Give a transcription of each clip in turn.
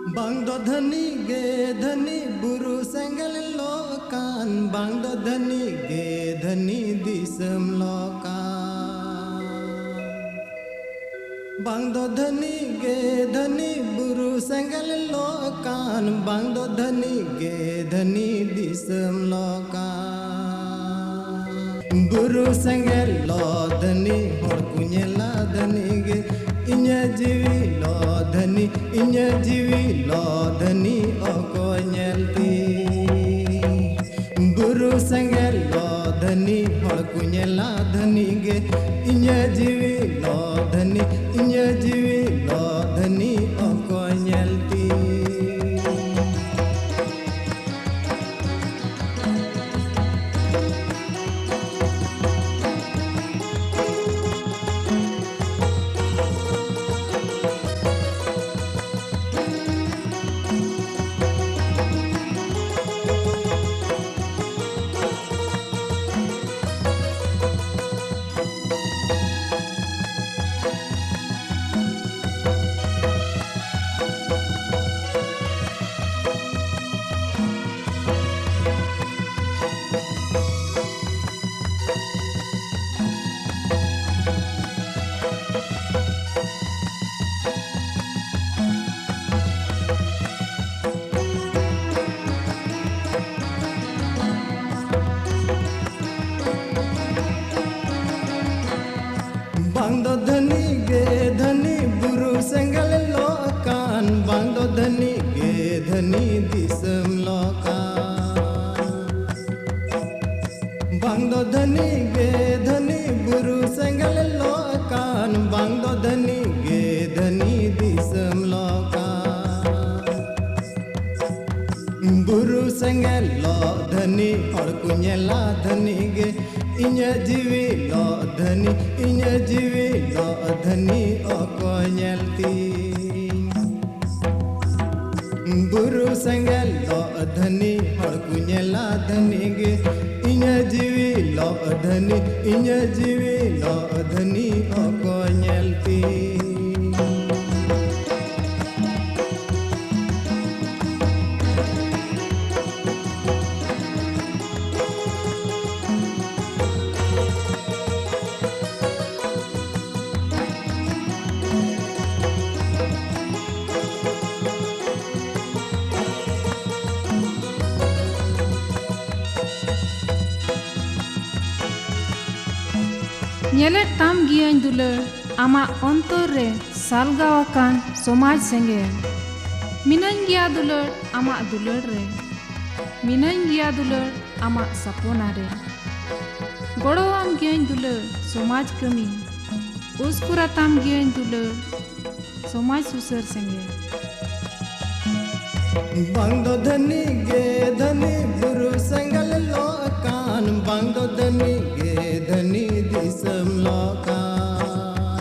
Bang do dhani ge dhani buru sengal lokan bang do dhani ge dhani disam lokan bang do dhani ge dhani buru sengal lokan bang do dhani ge dhani disam lokan buru sengal lo dhani hor kunyela dhani ge inya jiwi lo dhani inya jiwi lo dhani oko nyelti buru sengal lo dhani hor kunyela dhani ge inya jiwi lo dhani inya jiwi lo dhani oko nyelti bang do dhani ge dhani buru sengal lokan bang do dhani ge dhani disam lokan bang do dhani ge dhani buru sengal lokan bang do dhani ge dhani disam lokan buru sengal lo dhani hor kunyela dhani ge inya jiwi lo dhani inya jiwi lo dhani oko nyelti buru sengal lo dhani hor kunyela dhani ge inya jiwi lo dhani inya jiwi lo dhani oko nyelti Nyele tam giyañ dular ama ontor re salgawakan somaj sengel minañ giya dular ama dular re minañ giya dular ama sapona re goro am giyañ dular somaj kami uskura tam giyañ dular somaj susar sengel bang do dhani ge dhani buru sengal lokan bang do dhani ge dhani disam lokan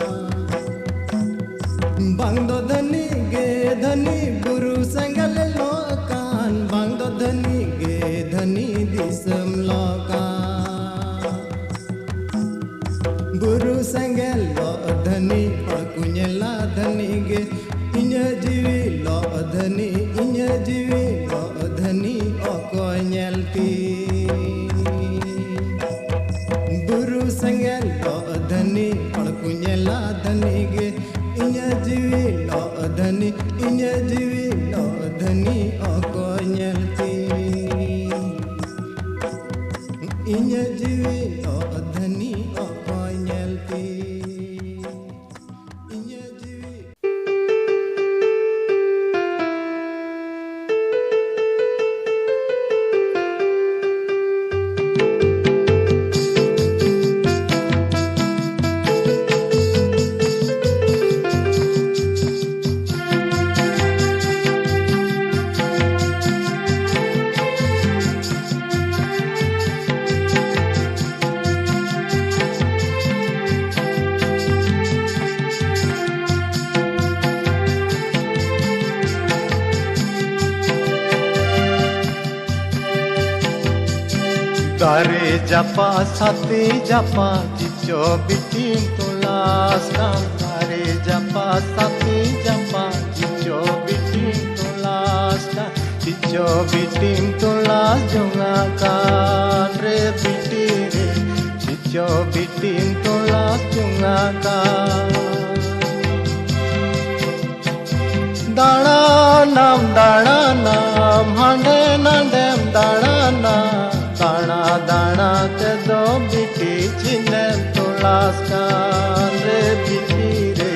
bang do dhani ge dhani buru sengal lokan bang do dhani ge dhani disam lokan buru sengal lo dhani hor kunyela dhani ge inya jiwi lo dhani inya jiwi lo dhani oko nyelti buru sengal lo dhani hor kunyela dhani ge inya jiwi lo dhani inya jiwi lo dhani oko nyelti inya jiwi lo dhani oko nyelti inya jiwi Dare japa sate japa jicho bitin tulas kam dare japa sate japa jicho bitin tulas bitim tulas jungakan re biti re cico bitim tulas jungakan daranam hande nandem darana dana dana te do biti chinem tulaskan re biti re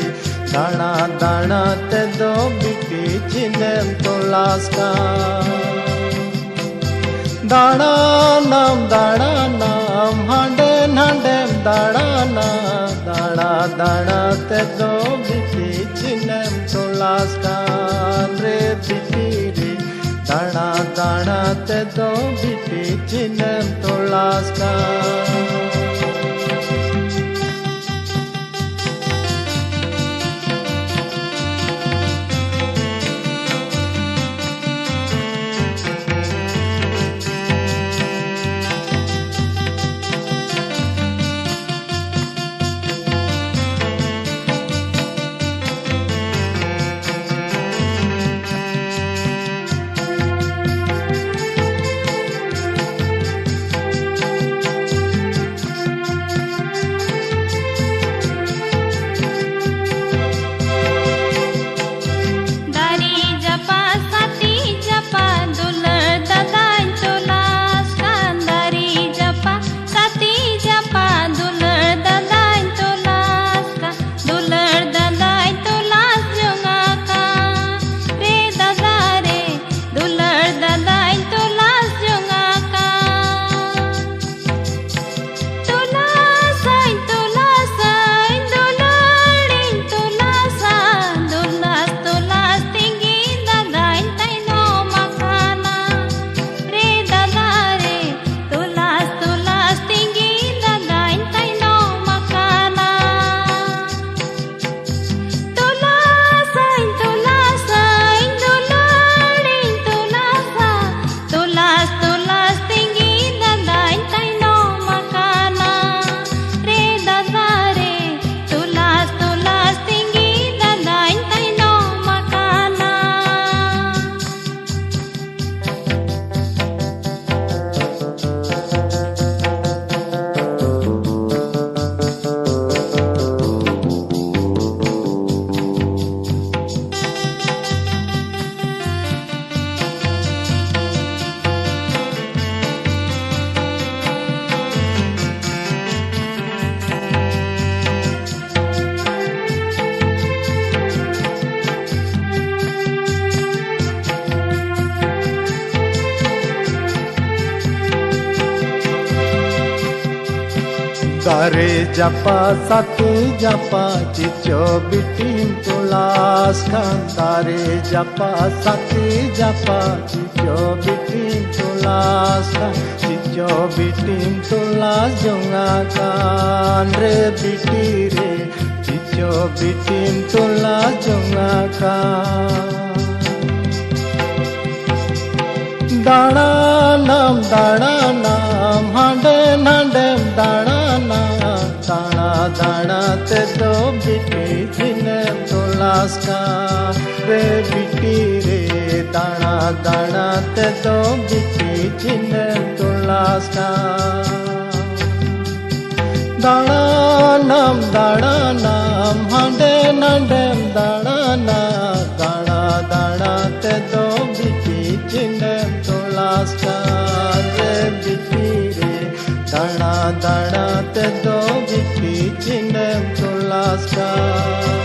dana dana te do biti chinem tulaskan daranam hande nandem darana dana dana te do biti chinem tulaskan re biti re dana dana te do biti chinem tulaskan Dare japa satu japa cico bitim tulaskan dare japa satu japa cico bitim tulaskan cico bitim tulas jungakan re biti re cico bitim tulas jungakan daranam hande nandem darana dana dana te do biti chinem tulaskan re biti re dana dana te do biti chinem tulaskan daranam hande nandem darana dana dana te do biti chinem tulaskan re biti re dana dana te do biti chinem tulaskan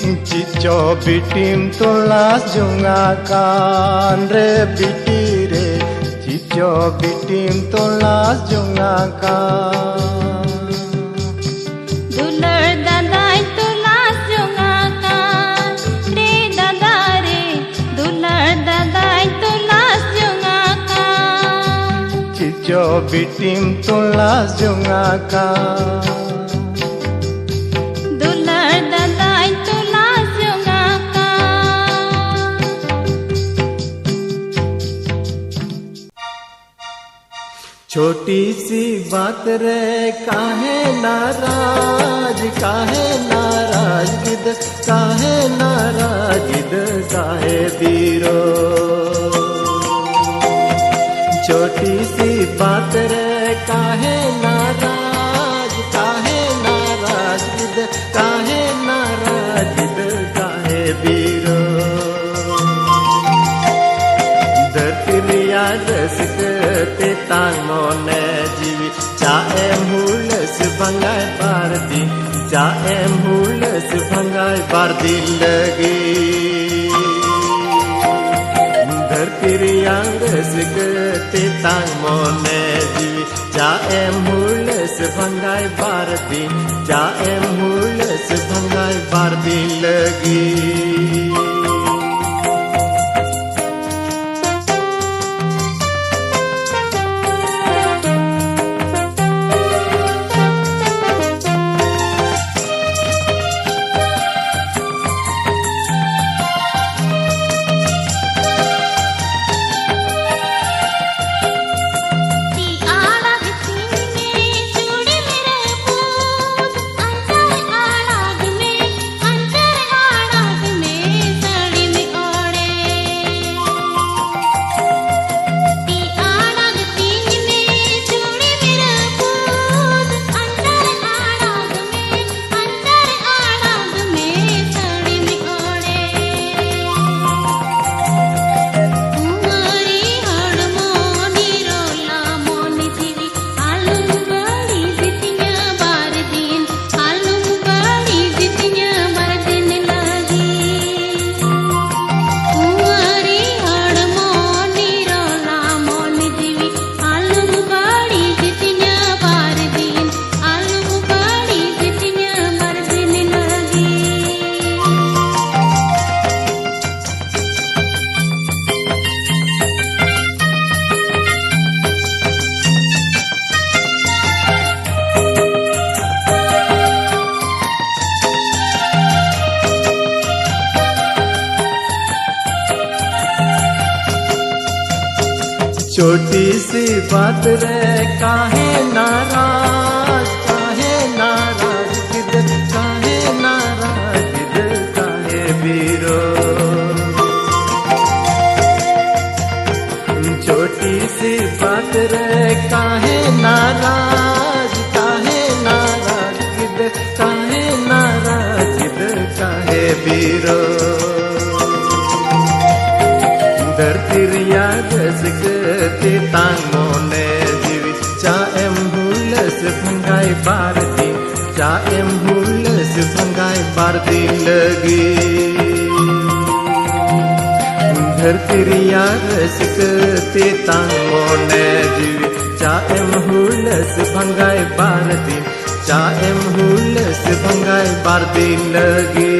Cico bitim tulas jungakan re biti re Cico bitim tulas jungakan Dular dadai tulas jungakan re dada re Dular dadai tulas jungakan Cico bitim tulas jungakan Dular dadai tulas jungakan छोटी सी बात रे काहे नाराज गिद काहे नाराज गिद काहे बीरो छोटी सी बात रे काहे नाराज गिद काहे नाराज गिद काहे बीरो धरतिया रसिक ते तांग मोने जीवी चाहे मूलस भंगाई बारदी चाहे मूलस भंगाई बारदी लगी धरतिया रसिक ते तांग मोने जीवी चाहे मूलस भंगाई बारदी चाहे मूलस भंगाई बारदी लगी छोटी सी बात रे काहे नाराज गिद काहे नाराज गिद काहे बीरो छोटी सी बात रे काहे नाराज गिद काहे नाराज गिद काहे बीरो धरतिया रसिक ते तांग मोने जीवी चाहे मूलस भंगाई बारदी चाहे मूलस भंगाई बारदी लगी धरतिया रसिक ते तांग मोने जीवी चाहे मूलस भंगाई बारदी चाहे मूलस भंगाई बारदी लगी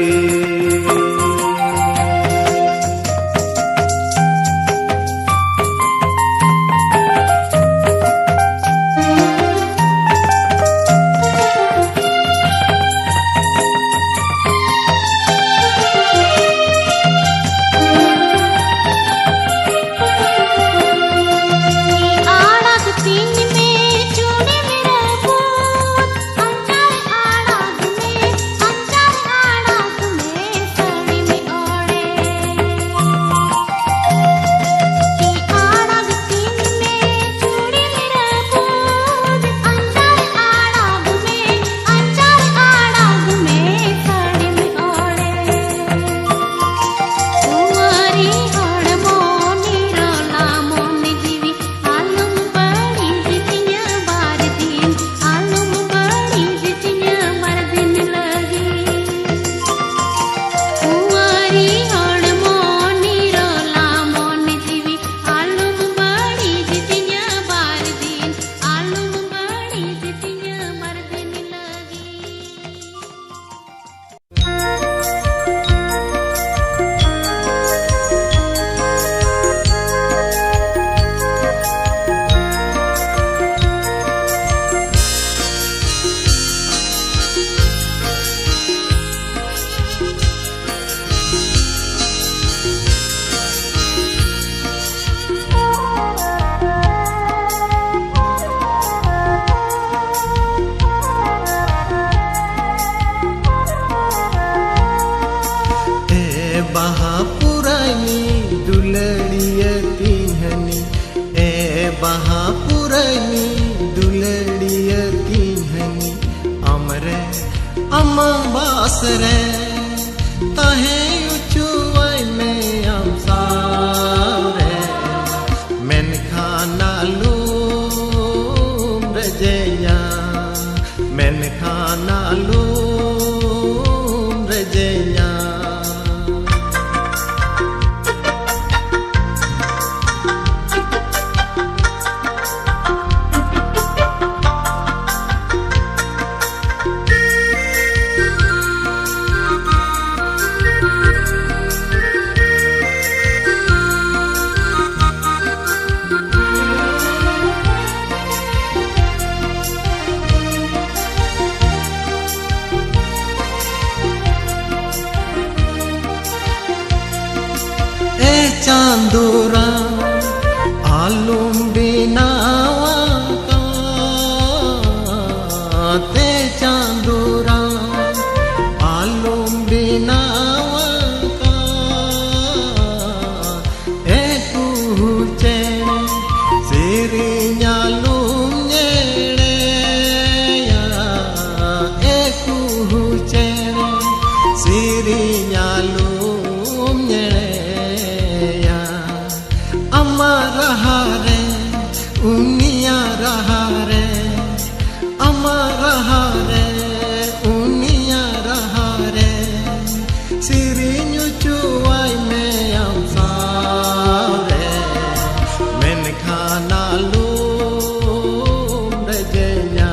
Bahapurai duladiya tinhani Bahapurai duladiya tinhani Amre amang basre tahe uchuai me amsare menkhana lum rejenya menkhana lum rejenya Chandura alum binawaka te chandura alum binawaka tu huce sirinya lum nyere ya tu huce sirinya lum nyere Amarahare, unia rahare, amarahare, unia rahare, sirinyu cuai me amsare, menkhana lum rejenya,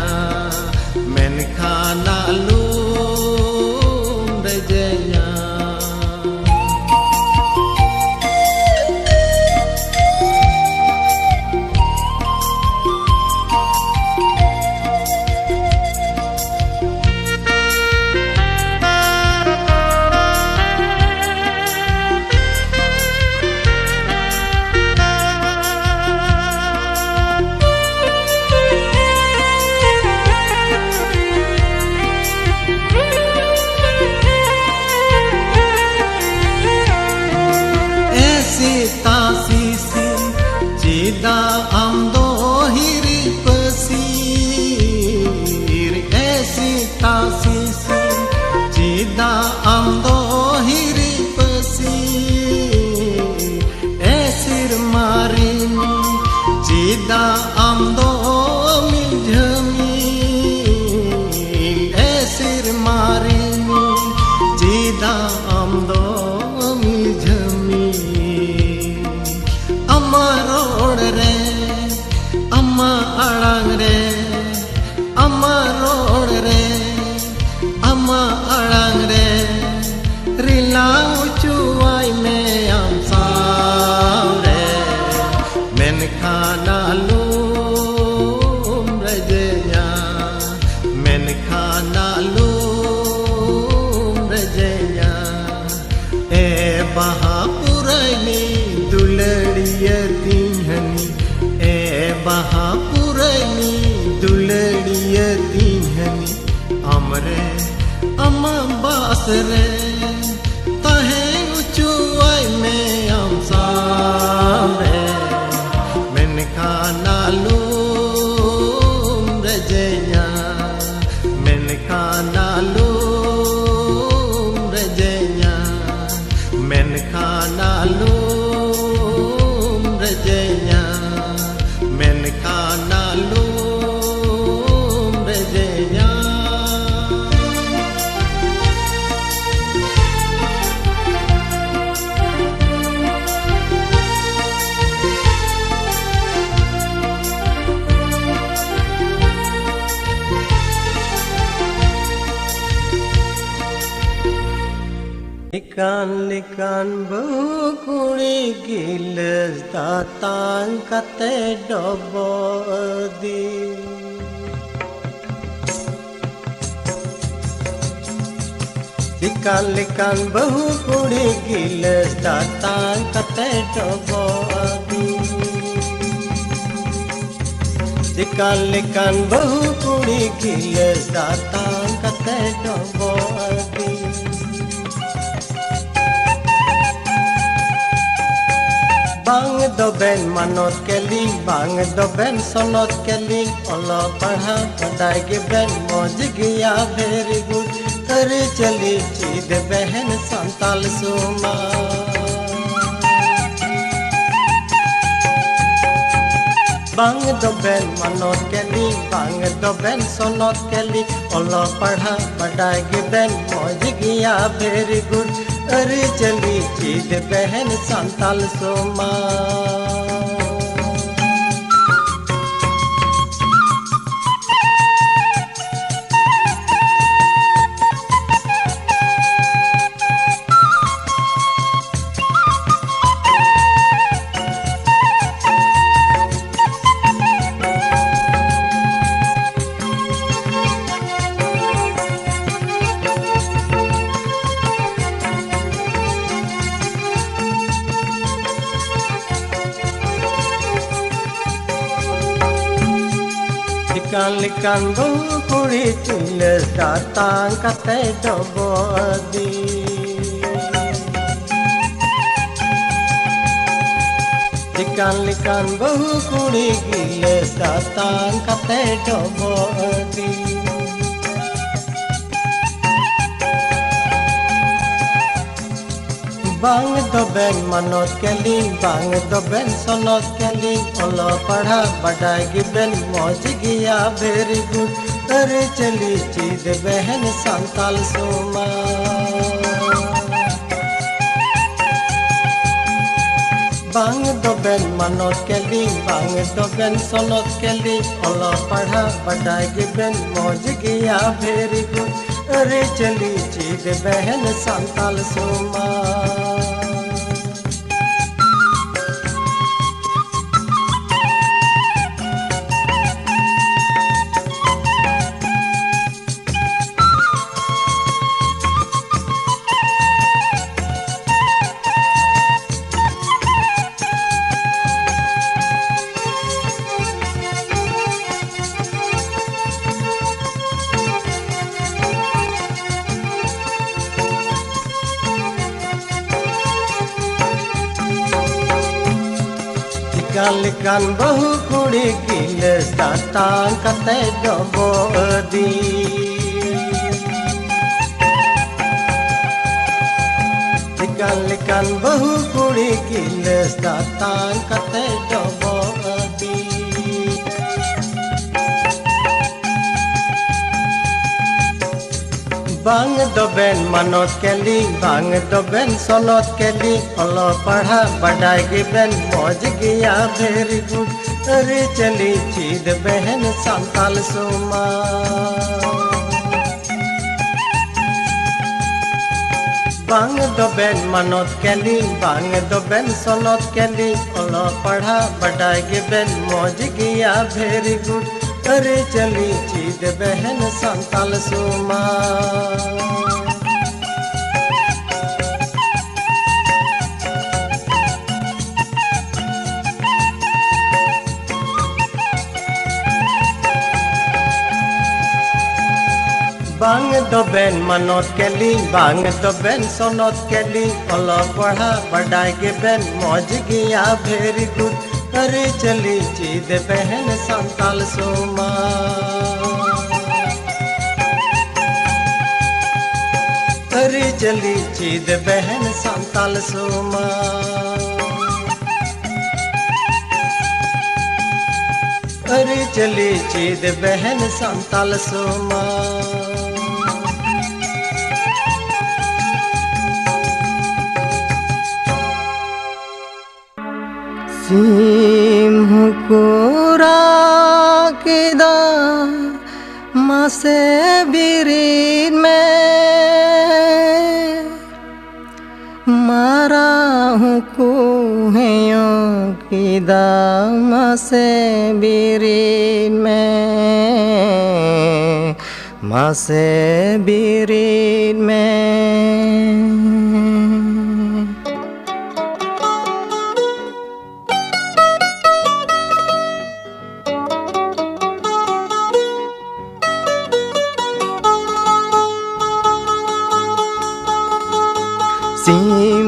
menkhana lum rejenya. Cida amdo hiri pesir esita sisi Cida amdo hiri pesir esir marini Cida amdo miljami esir marini Cida amdo miljami Amarod re, amma alang re, amarod re, amma alang re, rilang ucuai me amsare, menkhana lum rejenya, menkhana lum rejenya, Bahapurai duladiya tinhani Bahapurai duladiya tinhani Amre amang basre tahe uchuai me amsare menkhana lum rejenya menkhana lum rejenya menkhana lum rejenya menkhana lum rejenya Likan bukuri giles datang kate dobodi Likan bukuri giles datang kate dobodi Likan bukuri giles datang kate dobodi Bang do ben manot keli, bang do ben sonot keli, olo padha padai ge ben moj gaya very good, kare chali chid behen santal suma. Bang do ben manot keli, bang do ben sonot keli, olo padha padai ge ben moj gaya very good, kare chali chid behen santal suma. Likan bau kuri tulis datang kata dobodi. Likan bau kuri giles datang kata dobodi. Bang do ben manot keli, bang do ben sonot keli, olo padha badai gi ben moj gaya very good, kare chali chid behen santal suma. Bang do ben manot keli, bang do ben sonot keli, olo padha badai gi ben moj gaya very good, kare chali chid behen santal suma. Likan bahu kuri giles datang kata dobodi. Likan bahu kuri giles datang kata dobodi. Bang do ben manot keli, bang do ben sonot keli, olo padha badai ge ben moj gaya very good, kare chali chid behen santal suma. Bang do ben manot keli, bang do ben sonot keli, olo padha badai ge ben moj gaya very good, kare chali chid behen santal suma. Bang do ben manot keli, bang do ben sonot keli, olo padha badai ge ben moj gaya very good, kare chali chid behen santal suma. Kare chali chid behen santal suma. Kare chali chid behen santal suma. Simhukura kida mase birin me mara huku heyo kida mase birin me mase birin me.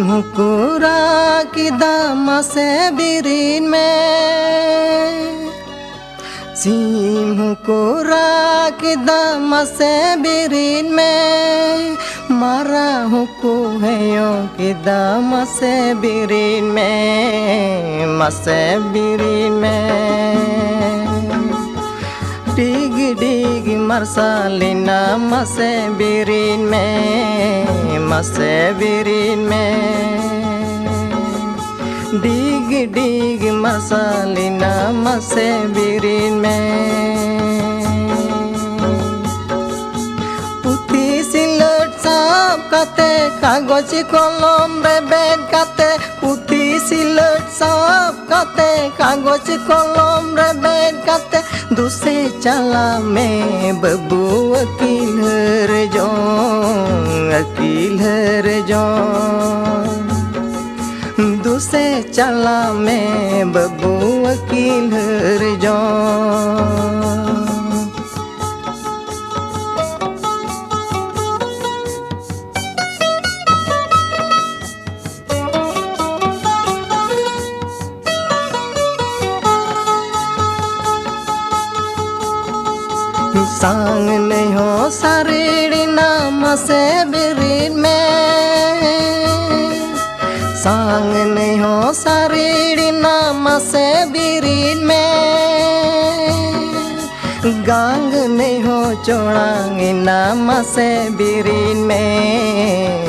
हुकुरा किदा मसे बिरिन में SIM हुकुरा किदा मसे बिरिन में मारा हुकु हेयो किदा मसे बिरिन में डिग डिग मरसालिना मसे बिरिन में डिग डिग मरसालिना मसे बिरिन में पुथी सिलट साब काते कागज कलम रेबेद काते पुथी सिलट साब काते कागज कलम रेबेद काते दूसरे चला में बबू अकील हर जों दूसरे चला में बबू अकील हर जों सांग नहीं हो सारीड़ी नाम से बिरिन में सांग नहीं हो सारीड़ी नाम से बिरिन में गांग नहीं हो चौड़ांगी नाम से बिरिन में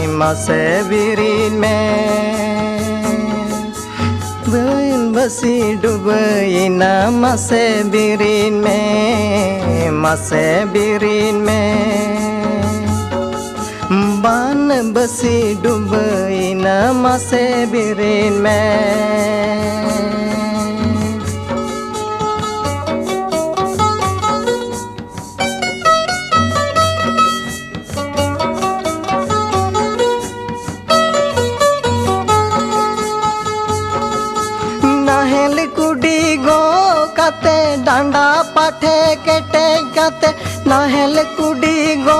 बसी डुबई नाम से बिरिन में बान बसी डुबई नाम से बिरिन में काते डांडा पाठे केटे काते नाहेल कुड़ी गो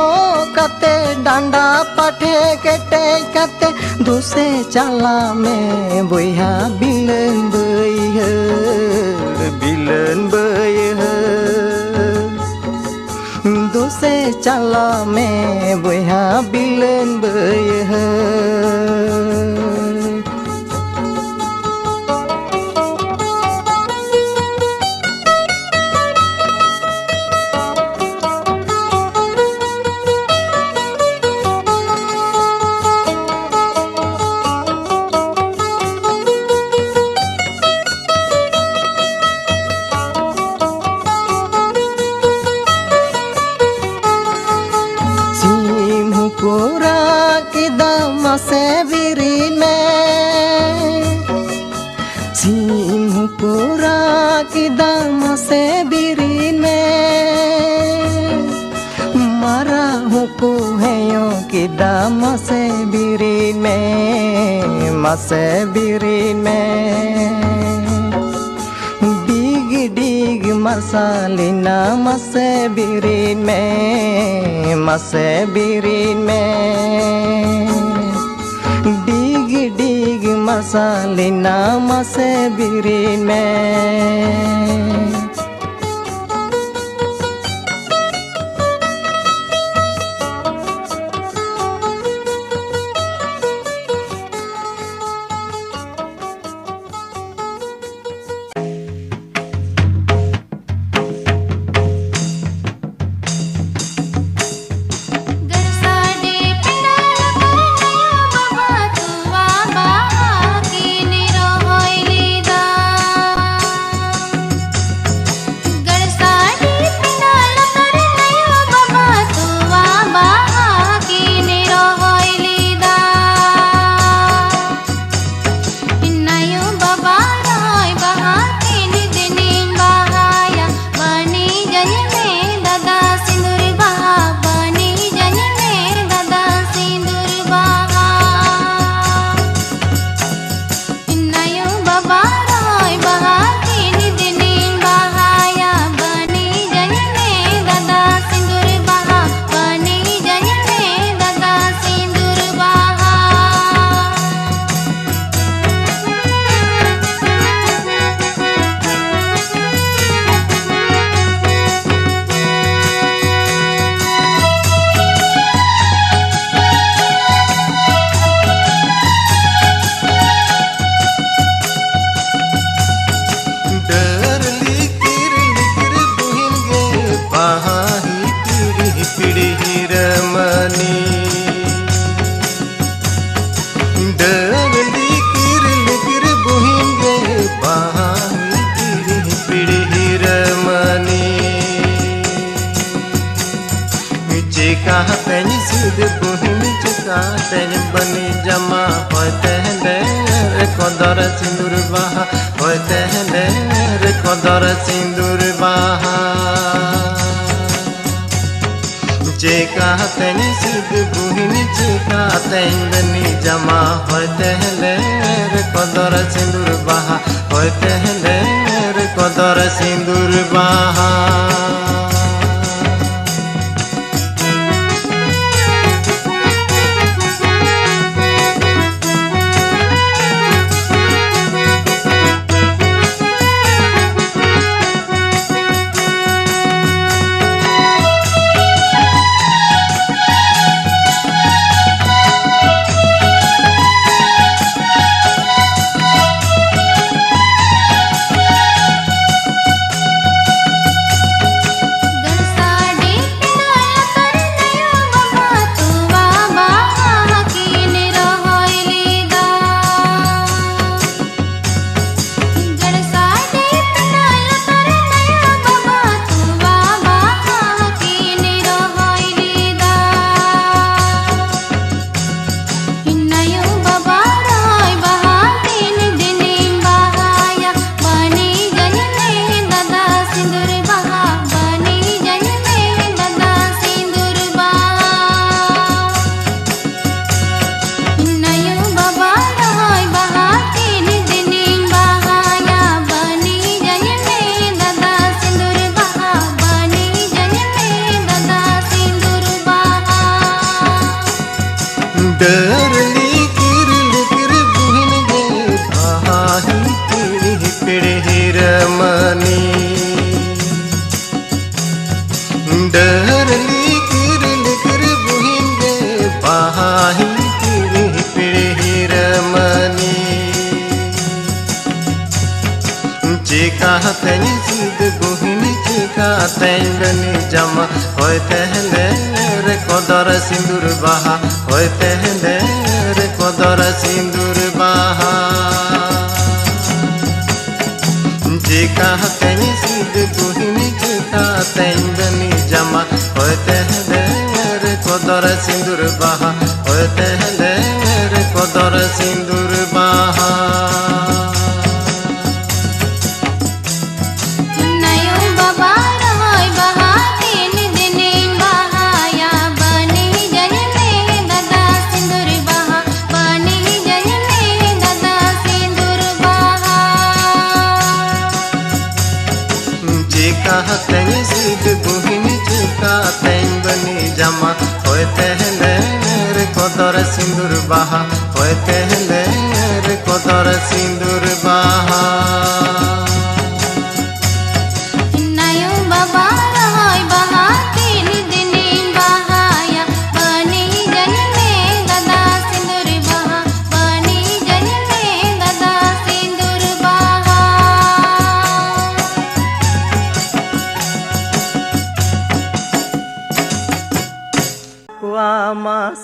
काते डांडा पाठे केटे काते दूसरे चला में बुया बिलन बयहर दूसरे चला में बुया बिलन बयहर हुकुरा किदा मसे बिरिन में सिम हुकुरा किदा मसे बिरिन में मारा हुकु हेयो किदा मसे बिरिन में डिग डिग मरसालिना मसे बिरिन में डिग डिग मरसालिना मसे बिरिन में डरली किर बुहिन गे बाही पिड़ी रमनी चिका तेन सिद बुहिन चिका तेन बनी जमा होते हैं कोदर सिंदूर बहा होते हैं कोदर सिंदूर बहा चिका तेन सिद बुहिन चिका तेन बनी जमा होते हैं कोदर सिंदूर बहा होते हैं कोदर सिंदूर बहा डरली किर बुहिन गे बाही पिड़ी रमनी डरली किर बुहिन गे बाही पिड़ी रमनी चिका तेन सिद बुहिन चिका तेन बनी जमा होते हैं कोदर सिंदूर बहा होते हैं कोदर सिंदूर बहा चिका तेन सिद बुहिन चिका तेन बनी जमा होते हैं कोदर सिंदूर बहा होते हैं कोदर सिंदूर बहा तेन सिद बुहिन चिका तेन बनी जमा होते हैं कोदर सिंदूर बहा होते हैं कोदर सिंदूर बहा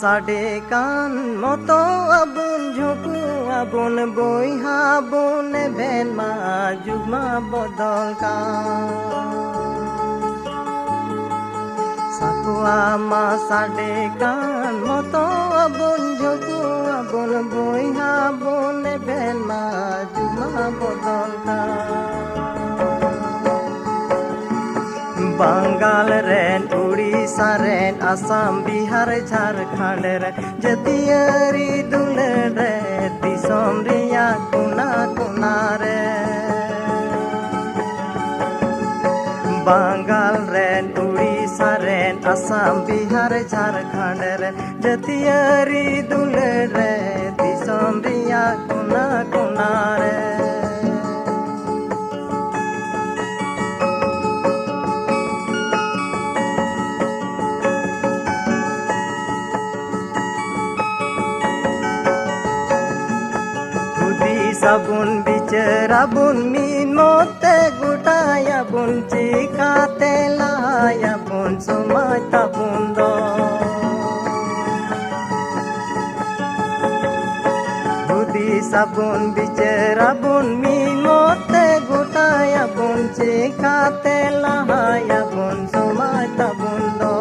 साडे कान मतो अबुन झुकु अबुन बोइहा बुन भेन मा जुगमा बदल कान साकुआ मा साडे कान मतो अबुन झुकु अबुन बोइहा बुन भेन मा जुगमा बदल कान बंगाल रेन उड़ीसा रेन असम बिहार झारखंड रे जतियारी दुलर रे दिसोम रिया कुना कुना रे बंगाल रेन उड़ीसा रेन असम बिहार झारखंड रे जतियारी दुलर रे दिसोम रिया कुना कुना रे sabun bicara bun min mote gudaya bun jika telaya bun sumata bundo hudisabun bicarabun minote gotayabun cikate lahayabun sumatabun do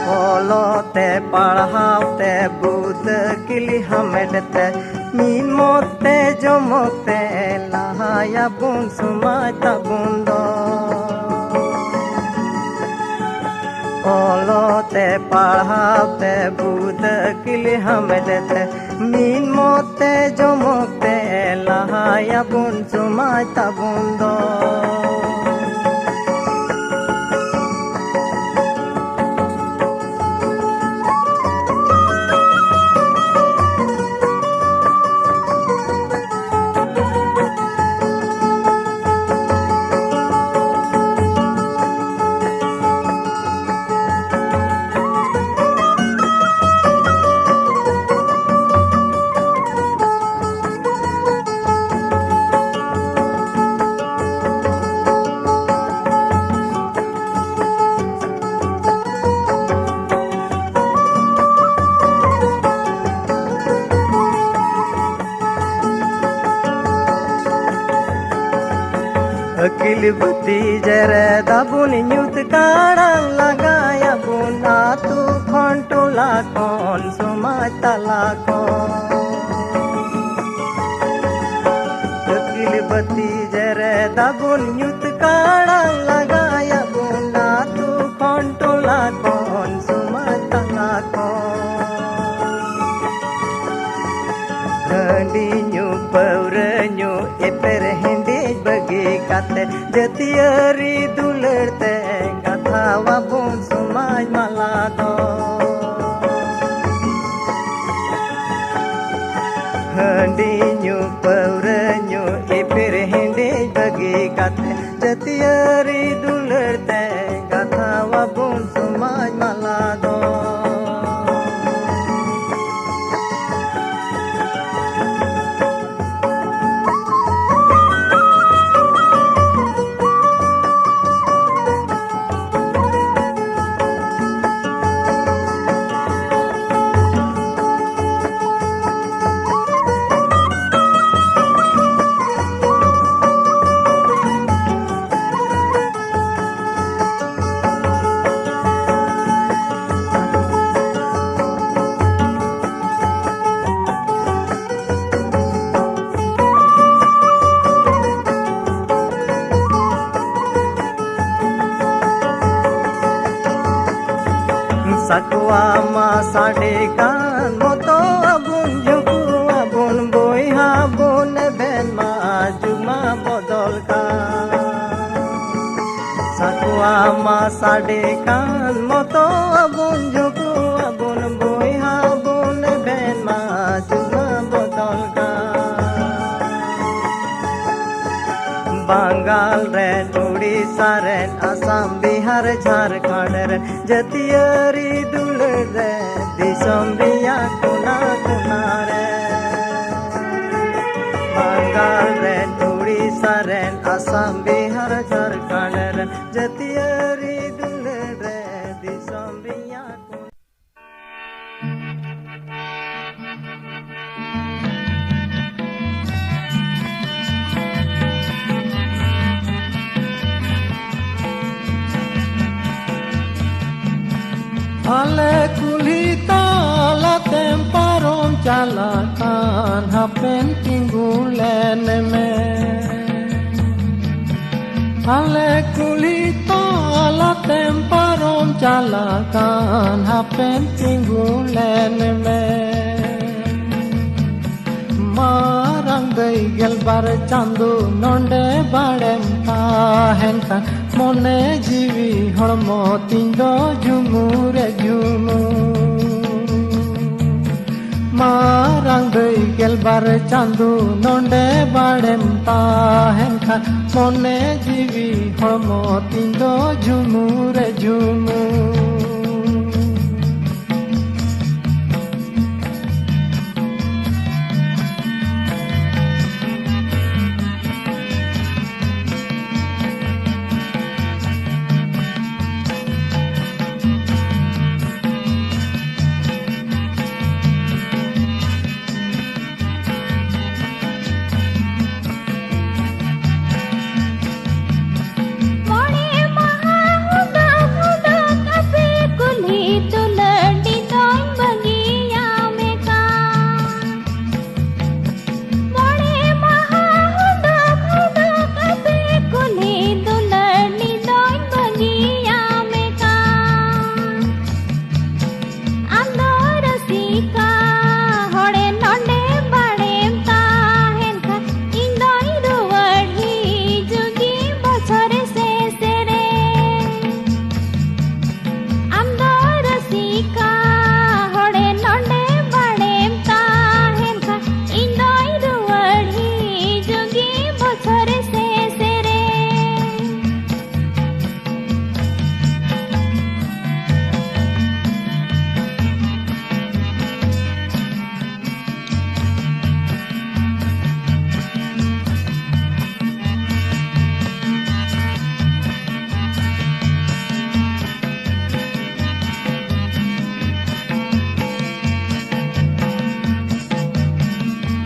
olote padhaute bud kili hamedte minote jomote lahayabun sumatabun do olote padhaute bud kili hamedte minote jomote lahayabun sumatabun do akil bati jere dabun nyut karang lagaya bun atu khontula kon sumatala kon akil bati jere dabun nyut karang lagaya bun atu khontula kon sumatala kon handi nyu paura nyu eper hindi bagi kate jatiari dulerte gathawa bun sumaj malado handi nyu paura nyu eper hindi bagi kate jatiari dulerte gathawa bun sumaj malado sakwa ma sade kan moto abun juku abun boiha bun ben ma juma bodol ka sakwa ma sade kan moto abun juku abun boiha bun ben ma juma bodol ka Bangal ren Odisha ren Assam Bihar Jharkhand ren jatiari dular re disam riya kona kona re Bangal ren Odisha ren Assam Bihar Jharkhand ren jatiari dular re disam riya kona Ale kulita la temparom chalakan hapen tingulen me Ale kulita la temparom chalakan hapen tingulen me Marang gay gelbar chandu nonde badem tahen kan mone jiwi hormo tindo jumure jumu Marang gay gelbar chandu nonde badem tahen kan mone jiwi hormo tindo jumure jumu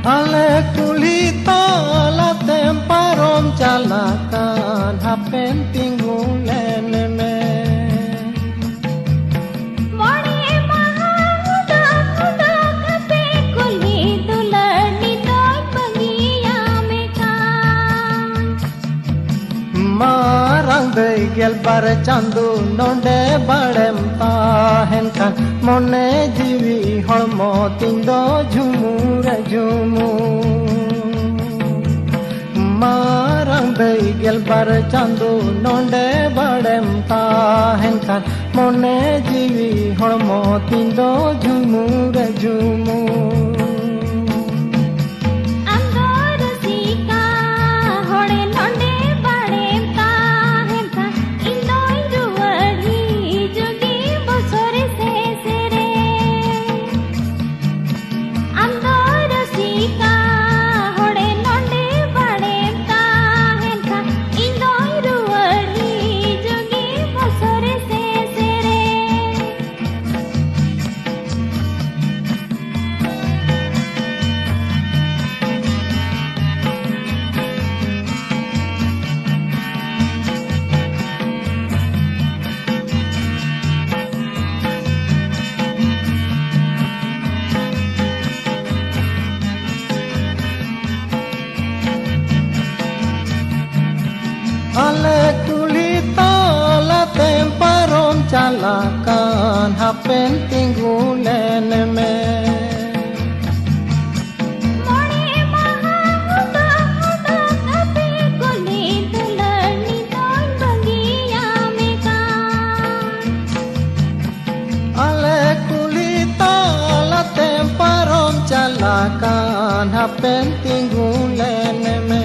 Ale kulit alatem parom calakan hapen tinggulen me. Marang gel bar chandu nonde badem tahen kan mone jiwi holmo tindo jumur jumu. Marang gel bar chandu nonde badem tahen kan mone jiwi holmo tindo jumur jumu. Ale kulit alatem parom calakan hapen tinggulen me. Ale kulit alatem parom calakan hapen tinggulen me.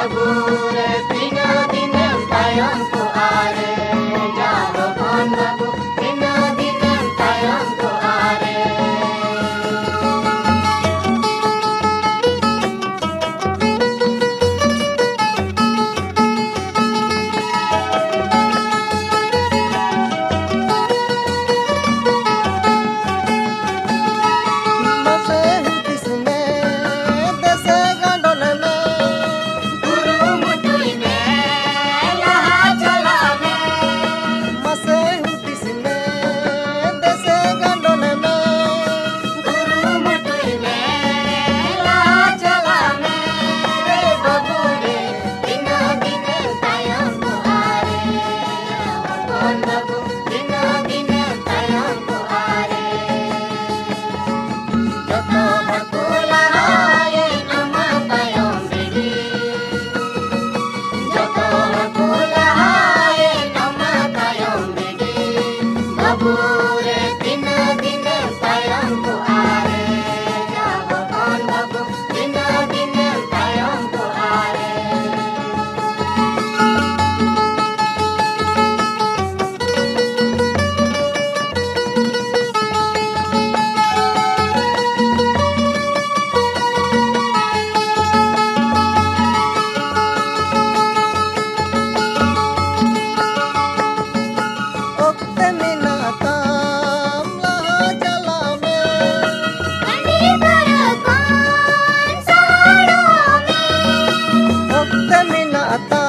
babu re tina dinam tayang ko are jalo kon babu tina dinam tayang ko are Ata